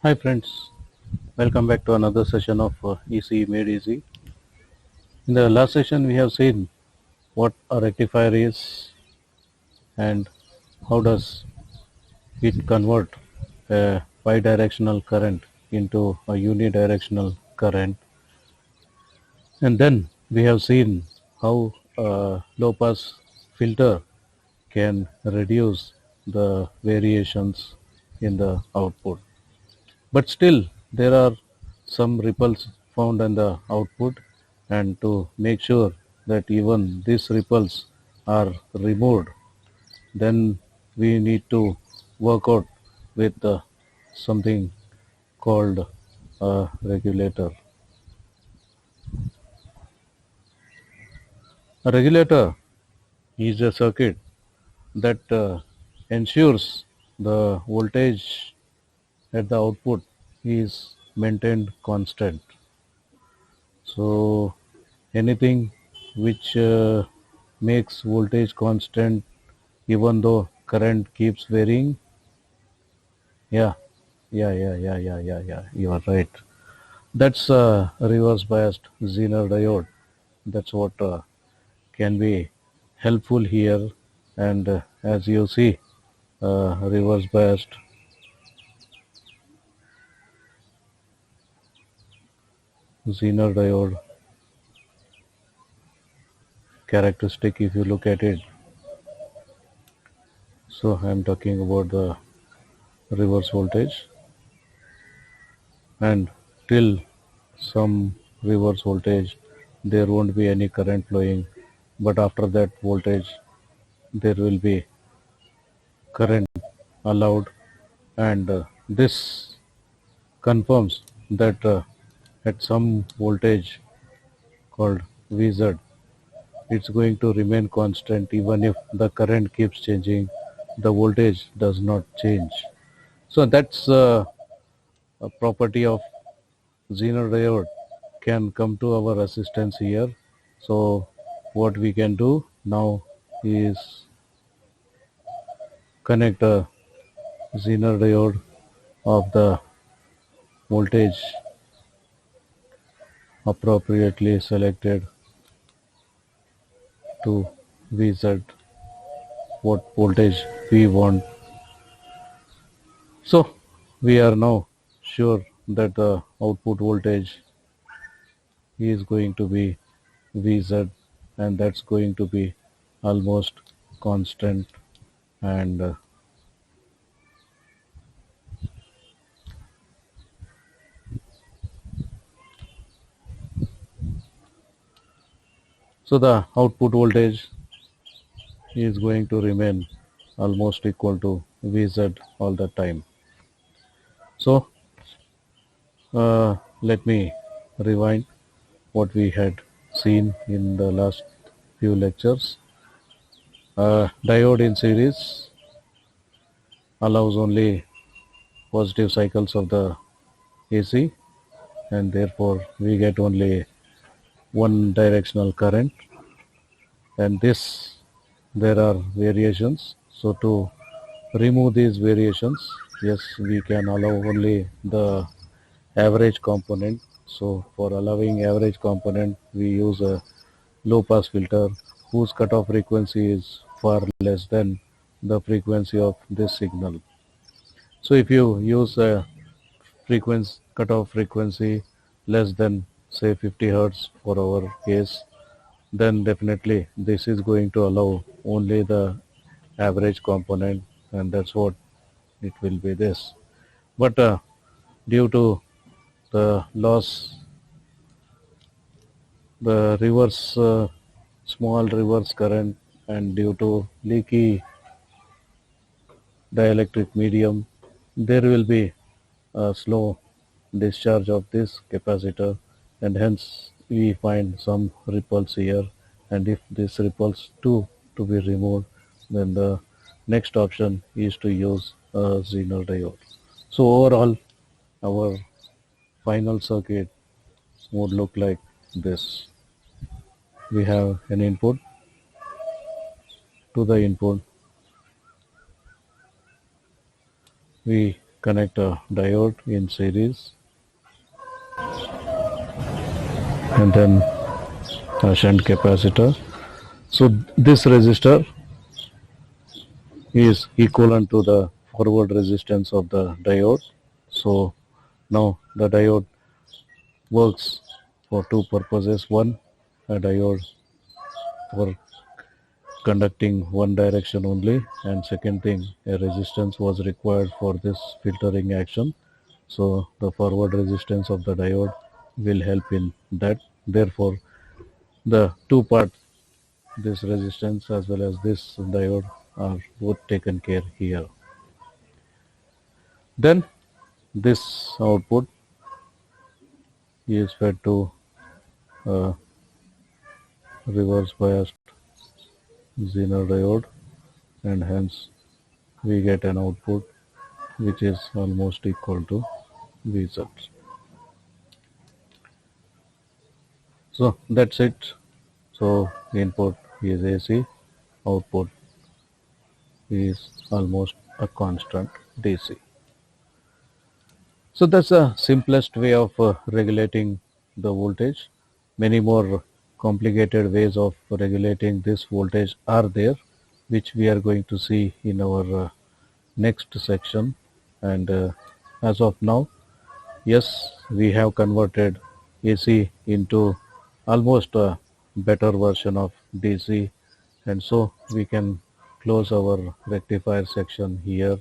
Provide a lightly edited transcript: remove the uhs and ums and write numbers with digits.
Hi friends, welcome back to another session of EC Made Easy. In the last session we have seen what a rectifier is and how does it convert a bidirectional current into a unidirectional current, and then we have seen how a low pass filter can reduce the variations in the output. But still, there are some ripples found in the output, and to make sure that even these ripples are removed, then we need to work out with something called a regulator. A regulator is a circuit that ensures the voltage at the output is maintained constant. So anything which makes voltage constant even though current keeps varying. Yeah, you are right. That's a reverse biased Zener diode. That's what can be helpful here. And as you see, reverse biased Zener diode characteristic, if you look at it. So I'm talking about the reverse voltage, and till some reverse voltage there won't be any current flowing, but after that voltage there will be current allowed, and this confirms that at some voltage called Vz it's going to remain constant even if the current keeps changing, the voltage does not change. So that's a property of Zener diode can come to our assistance here. So what we can do now is connect a Zener diode of the voltage appropriately selected to Vz, what voltage we want. So we are now sure that the output voltage is going to be Vz, and that's going to be almost constant, and so the output voltage is going to remain almost equal to Vz all the time. So let me rewind what we had seen in the last few lectures. Diode in series allows only positive cycles of the AC, and therefore we get only one directional current, and this there are variations. So to remove these variations, yes, we can allow only the average component. So for allowing average component, we use a low pass filter whose cutoff frequency is far less than the frequency of this signal. So if you use a frequency cutoff frequency less than say 50 hertz for our case, then definitely this is going to allow only the average component, and that's what it will be this. But due to the loss, the reverse small reverse current, and due to leaky dielectric medium, there will be a slow discharge of this capacitor, and hence we find some ripples here. And if these ripples too to be removed, then the next option is to use a Zener diode. So overall, our final circuit would look like this. We have an input. To the input we connect a diode in series and then a shunt capacitor. So this resistor is equivalent to the forward resistance of the diode. So now the diode works for two purposes. One, a diode for conducting one direction only, and second thing, a resistance was required for this filtering action. So the forward resistance of the diode will help in that. Therefore, the two parts, this resistance as well as this diode, are both taken care here. Then this output is fed to a reverse biased Zener diode, and hence we get an output which is almost equal to Vz. So that's it. So input is AC, output is almost a constant DC. So that's the simplest way of regulating the voltage. Many more complicated ways of regulating this voltage are there, which we are going to see in our next section. And as of now, yes, we have converted AC into almost a better version of DC, and so we can close our rectifier section here.